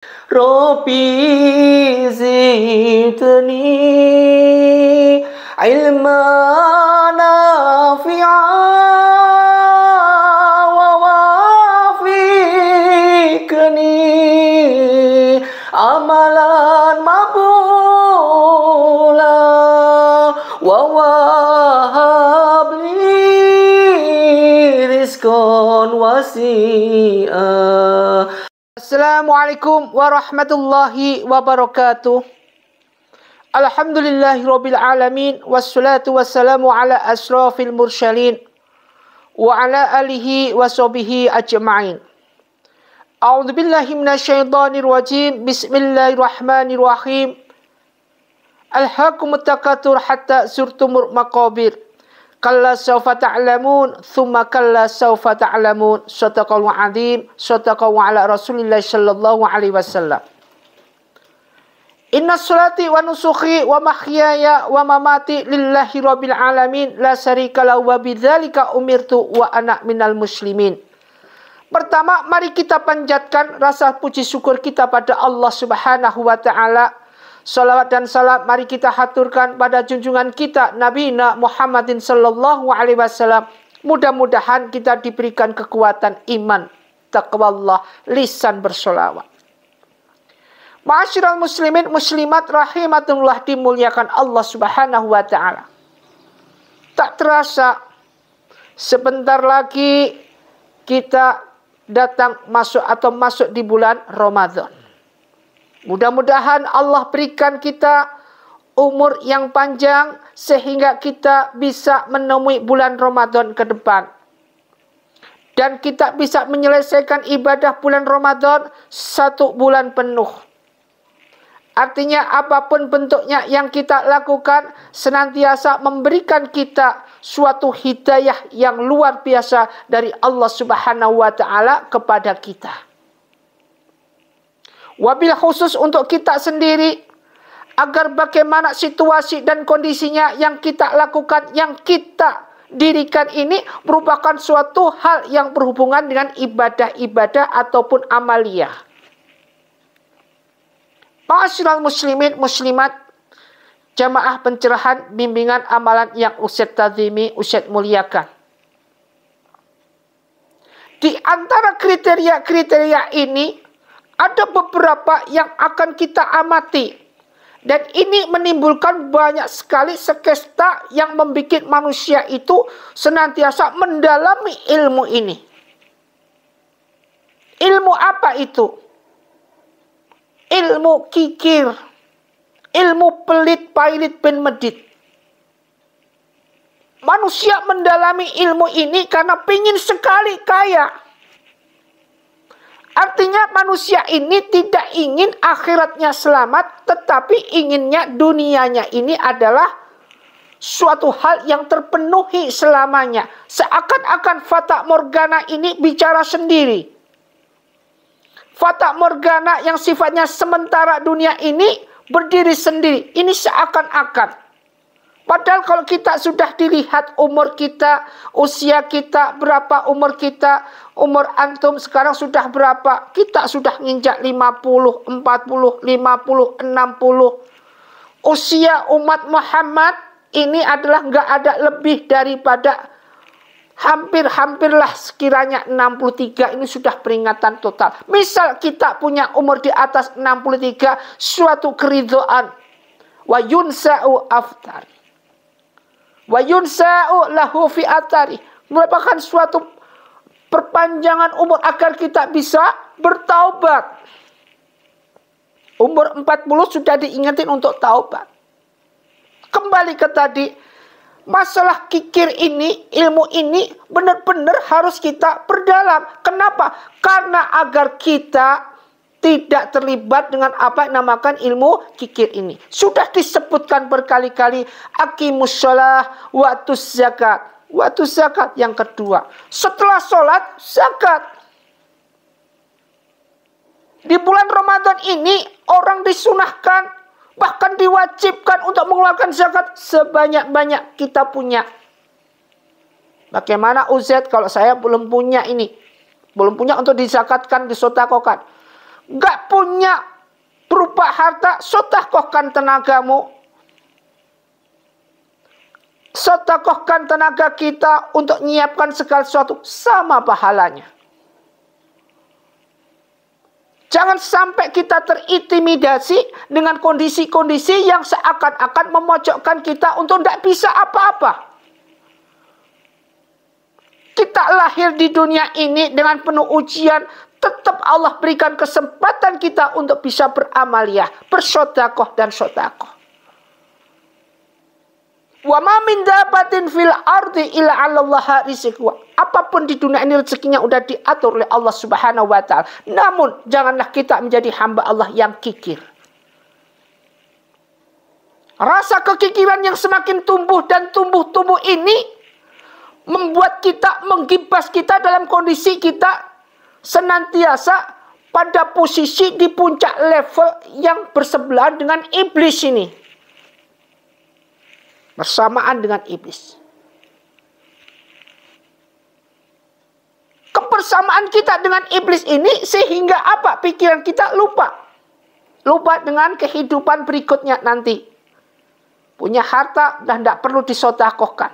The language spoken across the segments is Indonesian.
Rabbi zidni ilman nafi'an wa wafiqni amalan maqbula wa wahabli rizqan wasi'a. Assalamualaikum warahmatullahi wabarakatuh. Alhamdulillahirabbil alamin wassalatu wassalamu ala asrofil mursalin wa ala alihi washabihi ajma'in. A'udzubillahi minasyaitonir rajim. Bismillahirrahmanirrahim. Alhaakumut takatsur hatta zurtumul maqabir. Kalla sawfa ta'lamun, thumma kalla sawfa ta'lamun. Shadaqallahu adzim, shadaqallahu ala Rasulillah sallallahu alaihi wasallam. Inna sholati wa nusuki wa mahyaya wa mamati lillahi rabbil alamin la syarika lahu wa bidzalika umirtu wa ana minal muslimin. Pertama, mari kita panjatkan rasa puji syukur kita pada Allah Subhanahu wa taala. Salawat dan salam mari kita haturkan pada junjungan kita Nabi Muhammadin sallallahu alaihi wasallam. Mudah-mudahan kita diberikan kekuatan iman, taqwallah, lisan bersolawat. Ma'asyiral muslimin muslimat rahimatullah, dimuliakan Allah Subhanahu wa taala. Tak terasa sebentar lagi kita masuk di bulan Ramadan. Mudah-mudahan Allah berikan kita umur yang panjang sehingga kita bisa menemui bulan Ramadan ke depan. Dan kita bisa menyelesaikan ibadah bulan Ramadan 1 bulan penuh. Artinya apapun bentuknya yang kita lakukan senantiasa memberikan kita suatu hidayah yang luar biasa dari Allah Subhanahu wa taala kepada kita. Wabil khusus untuk kita sendiri, agar bagaimana situasi dan kondisinya yang kita lakukan, yang kita dirikan ini merupakan suatu hal yang berhubungan dengan ibadah-ibadah ataupun amaliyah. Ma'asyiral muslimin muslimat, jamaah pencerahan bimbingan amalan yang Ustadz tazimi, Ustadz muliakan. Di antara kriteria-kriteria ini ada beberapa yang akan kita amati. Dan ini menimbulkan banyak sekali sekesta yang membuat manusia itu senantiasa mendalami ilmu ini. Ilmu apa itu? Ilmu kikir. Ilmu pelit, pailit, ben medit. Manusia mendalami ilmu ini karena ingin sekali kaya. Artinya manusia ini tidak ingin akhiratnya selamat, tetapi inginnya dunianya ini adalah suatu hal yang terpenuhi selamanya. Seakan-akan fata morgana ini bicara sendiri. Fata morgana yang sifatnya sementara dunia ini berdiri sendiri. Ini seakan-akan. Padahal kalau kita sudah dilihat umur kita, usia kita, berapa umur kita, umur antum sekarang sudah berapa? Kita sudah nginjak 50, 40, 50, 60. Usia umat Muhammad ini adalah nggak ada lebih daripada hampir-hampirlah sekiranya 63. Ini sudah peringatan total. Misal kita punya umur di atas 63, suatu keridhaan. Wa yunsa'u aftari. Wa yunsa'u lahu fi atari, merupakan suatu perpanjangan umur agar kita bisa bertaubat. Umur 40 sudah diingetin untuk taubat. Kembali ke tadi, masalah kikir ini, ilmu ini benar-benar harus kita perdalam. Kenapa? Karena agar kita tidak terlibat dengan apa yang dinamakan ilmu kikir ini. Sudah disebutkan berkali-kali, aqimus shalah wa atuz zakat. Waktu zakat yang kedua. Setelah sholat, zakat. Di bulan Ramadan ini, orang disunahkan, bahkan diwajibkan untuk mengeluarkan zakat sebanyak-banyak kita punya. Bagaimana Ustaz kalau saya belum punya ini? Belum punya untuk dizakatkan, disodakokan. Gak punya berupa harta, sedekahkan tenagamu. Sedekahkan tenaga kita untuk menyiapkan segala sesuatu, sama pahalanya. Jangan sampai kita terintimidasi dengan kondisi-kondisi yang seakan-akan memojokkan kita untuk tidak bisa apa-apa. Kita lahir di dunia ini dengan penuh ujian, tetap Allah berikan kesempatan kita untuk bisa beramaliyah, bersedekah dan sedekah. Wa ma min dabatin fil ardi illa 'alallaha rizquha. Apapun di dunia ini rezekinya udah diatur oleh Allah Subhanahu wa taala. Namun janganlah kita menjadi hamba Allah yang kikir. Rasa kekikiran yang semakin tumbuh dan tumbuh ini membuat kita, menggibas kita dalam kondisi kita senantiasa pada posisi di puncak level yang bersebelahan dengan iblis ini. Bersamaan dengan iblis. Kebersamaan kita dengan iblis ini sehingga apa? Pikiran kita lupa. Lupa dengan kehidupan berikutnya nanti. Punya harta dan tidak perlu disedekahkan.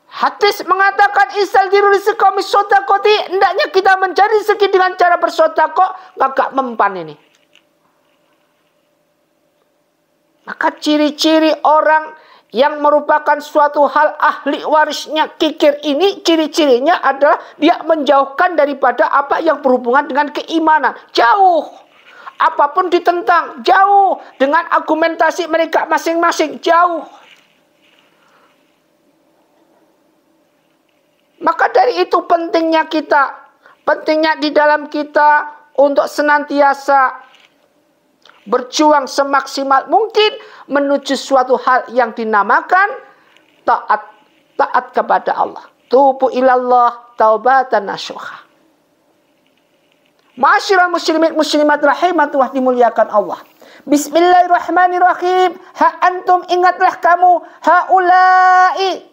Hadis mengatakan istaljiru rizqami sodakoti. Hendaknya kita mencari rezeki dengan cara bersedekah, gak mempan ini. Maka ciri-ciri orang yang merupakan suatu hal ahli warisnya kikir ini, ciri-cirinya adalah dia menjauhkan daripada apa yang berhubungan dengan keimanan. Jauh. Apapun ditentang, jauh. Dengan argumentasi mereka masing-masing, jauh. Maka dari itu pentingnya kita, pentingnya di dalam kita untuk senantiasa berjuang semaksimal mungkin menuju suatu hal yang dinamakan taat kepada Allah. Tubu ilallah taubatan nasuha. Ma'asyiral muslimin muslimat rahimatullah, dimuliakan Allah. Bismillahirrahmanirrahim. Ha antum, ingatlah kamu, haulai.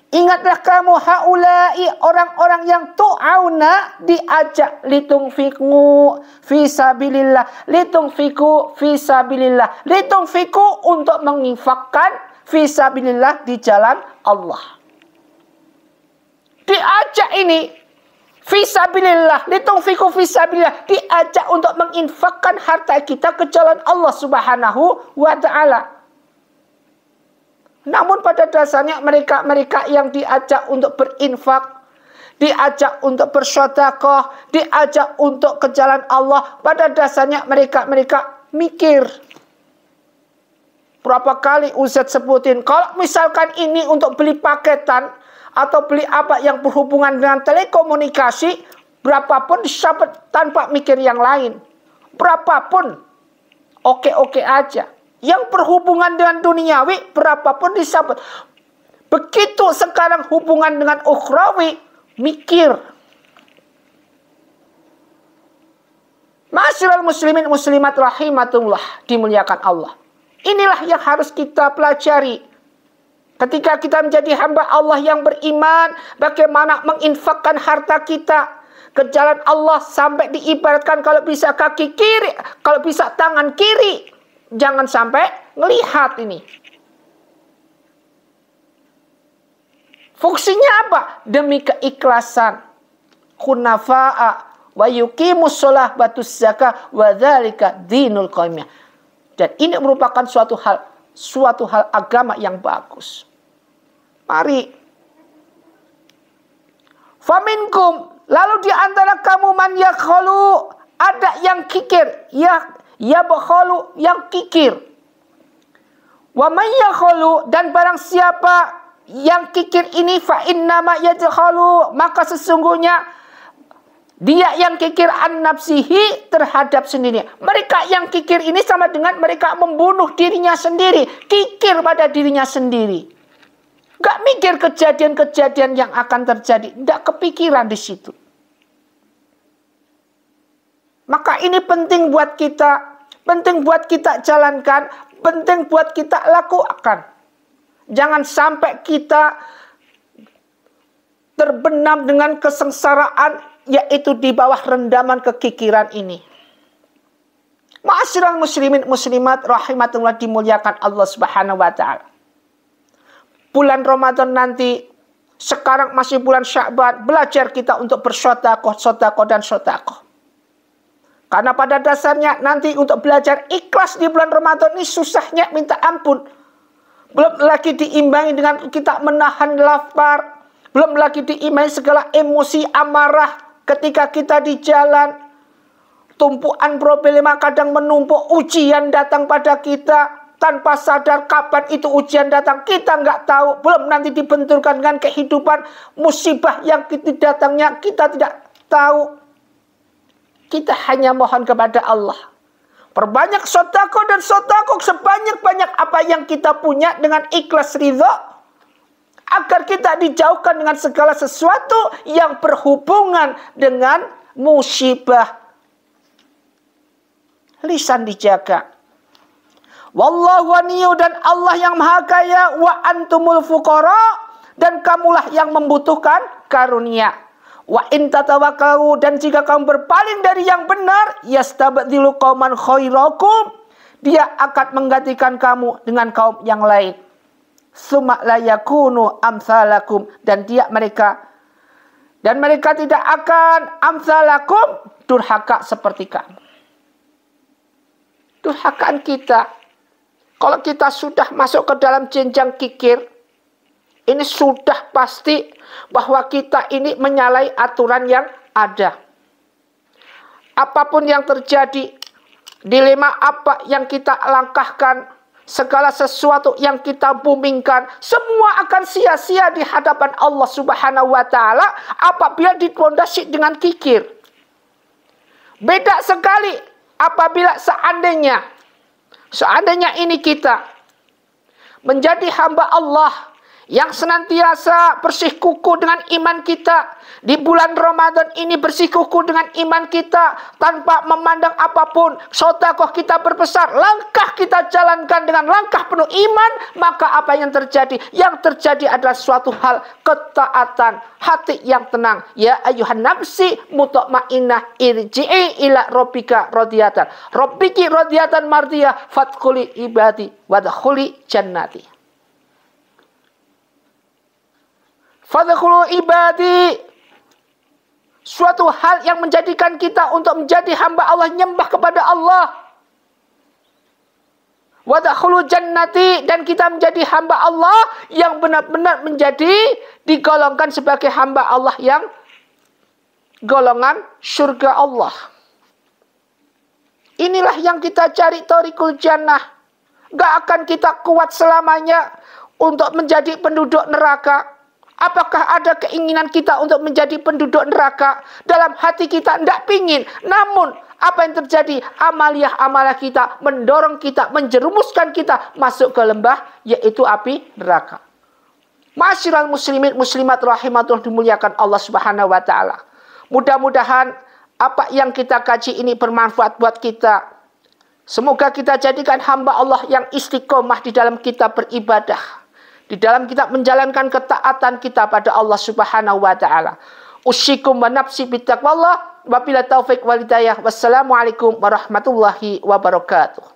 Ingatlah kamu haulai, orang-orang yang tu'auna, diajak litungfiku fisabilillah, litungfiku fisabilillah, litungfiku untuk menginfakkan fisabilillah di jalan Allah. Diajak ini fisabilillah, litungfiku fisabilillah, diajak untuk menginfakkan harta kita ke jalan Allah Subhanahu wa ta'ala. Namun pada dasarnya mereka yang diajak untuk berinfak, diajak untuk bersedekah, diajak untuk ke jalan Allah, pada dasarnya mereka mikir. Berapa kali Ustaz sebutin, kalau misalkan ini untuk beli paketan atau beli apa yang berhubungan dengan telekomunikasi, berapapun disabet tanpa mikir yang lain. Berapapun, oke-oke aja. Yang berhubungan dengan duniawi, berapapun disabet. Begitu sekarang hubungan dengan ukhrawi, mikir. Ma'asyiral muslimin muslimat rahimatullah, dimuliakan Allah. Inilah yang harus kita pelajari. Ketika kita menjadi hamba Allah yang beriman, bagaimana menginfakkan harta kita ke jalan Allah sampai diibaratkan kalau bisa kaki kiri, kalau bisa tangan kiri. Jangan sampai ngelihat ini. Fungsinya apa? Demi keikhlasan. Khunafa'a wa yuqimus shalah batus zakah wa dzalika dinul qayyimah. Dan ini merupakan suatu hal agama yang bagus. Mari. Faminkum, lalu di antara kamu man yakhulu, ada yang kikir, ya bakhalu, yang kikir. Wa man yakhulu, dan barang siapa yang kikir ini fa innama yadkhalu, maka sesungguhnya dia yang kikir an nafsihi, terhadap sendirinya. Mereka yang kikir ini sama dengan mereka membunuh dirinya sendiri, kikir pada dirinya sendiri. Gak mikir kejadian-kejadian yang akan terjadi, tidak kepikiran di situ. Maka ini penting buat kita, penting buat kita jalankan, penting buat kita lakukan. Jangan sampai kita terbenam dengan kesengsaraan yaitu di bawah rendaman kekikiran ini. Ma'asyiral muslimin muslimat rahimatullah dimuliakan Allah Subhanahu wa taala. Bulan Ramadan nanti, sekarang masih bulan Sya'ban, belajar kita untuk bersedekah, dan sedekah. Karena pada dasarnya nanti untuk belajar ikhlas di bulan Ramadan ini susahnya minta ampun. Belum lagi diimbangi dengan kita menahan lapar, belum lagi diimbangi segala emosi amarah ketika kita di jalan. Tumpuan problema kadang menumpuk, ujian datang pada kita tanpa sadar kapan itu ujian datang. Kita nggak tahu, belum nanti dibenturkan dengan kehidupan musibah yang datangnya kita tidak tahu. Kita hanya mohon kepada Allah. Perbanyak sedekah dan sedekah sebanyak-banyak apa yang kita punya dengan ikhlas ridha. Agar kita dijauhkan dengan segala sesuatu yang berhubungan dengan musibah. Lisan dijaga. Wallahu ghaniyyun, dan Allah yang maha kaya, wa antumul fuqara, dan kamulah yang membutuhkan karunia. Wa in tatawakkalu, dan jika kamu berpaling dari yang benar, yastabdilu qauman khairakum, dia akan menggantikan kamu dengan kaum yang lain. Summa la yakunu amsalakum, dan mereka tidak akan amsalakum, durhaka seperti kamu. Durhakaan kita, kalau kita sudah masuk ke dalam jenjang kikir, ini sudah pasti bahwa kita ini menyalahi aturan yang ada. Apapun yang terjadi, dilema apa yang kita langkahkan, segala sesuatu yang kita boomingkan, semua akan sia-sia di hadapan Allah Subhanahu wa taala apabila dipondasi dengan kikir. Beda sekali apabila seandainya ini kita menjadi hamba Allah yang senantiasa bersikukuh dengan iman kita. Di bulan Ramadan ini bersikukuh dengan iman kita tanpa memandang apapun. Sedekah kita berbesar, langkah kita jalankan dengan langkah penuh iman, maka apa yang terjadi? Yang terjadi adalah suatu hal ketaatan, hati yang tenang. Ya ayyuhan nafsi mutmainnah irji'i ila rabbika radiyatan. Rabbiki radiyatan mardiyah fadkhuli ibadi wadkhuli jannati. Fadkhulu ibadi, suatu hal yang menjadikan kita untuk menjadi hamba Allah, nyembah kepada Allah. Wadkhulu jannati, dan kita menjadi hamba Allah yang benar-benar menjadi digolongkan sebagai hamba Allah yang golongan surga Allah. Inilah yang kita cari, thariqul jannah. Gak akan kita kuat selamanya untuk menjadi penduduk neraka. Apakah ada keinginan kita untuk menjadi penduduk neraka? Dalam hati kita tidak pingin. Namun apa yang terjadi? Amaliah kita mendorong kita, menjerumuskan kita masuk ke lembah, yaitu api neraka. Ma'asyiral muslimin muslimat rahimatullah dimuliakan Allah Subhanahu wa taala. Mudah-mudahan apa yang kita kaji ini bermanfaat buat kita. Semoga kita jadikan hamba Allah yang istiqomah di dalam kita beribadah, di dalam kita menjalankan ketaatan kita pada Allah Subhanahu wa taala. Usyikum wa nafsi bittaqwallah, wabillahi taufiq wal hidayah. Wassalamualaikum warahmatullahi wabarakatuh.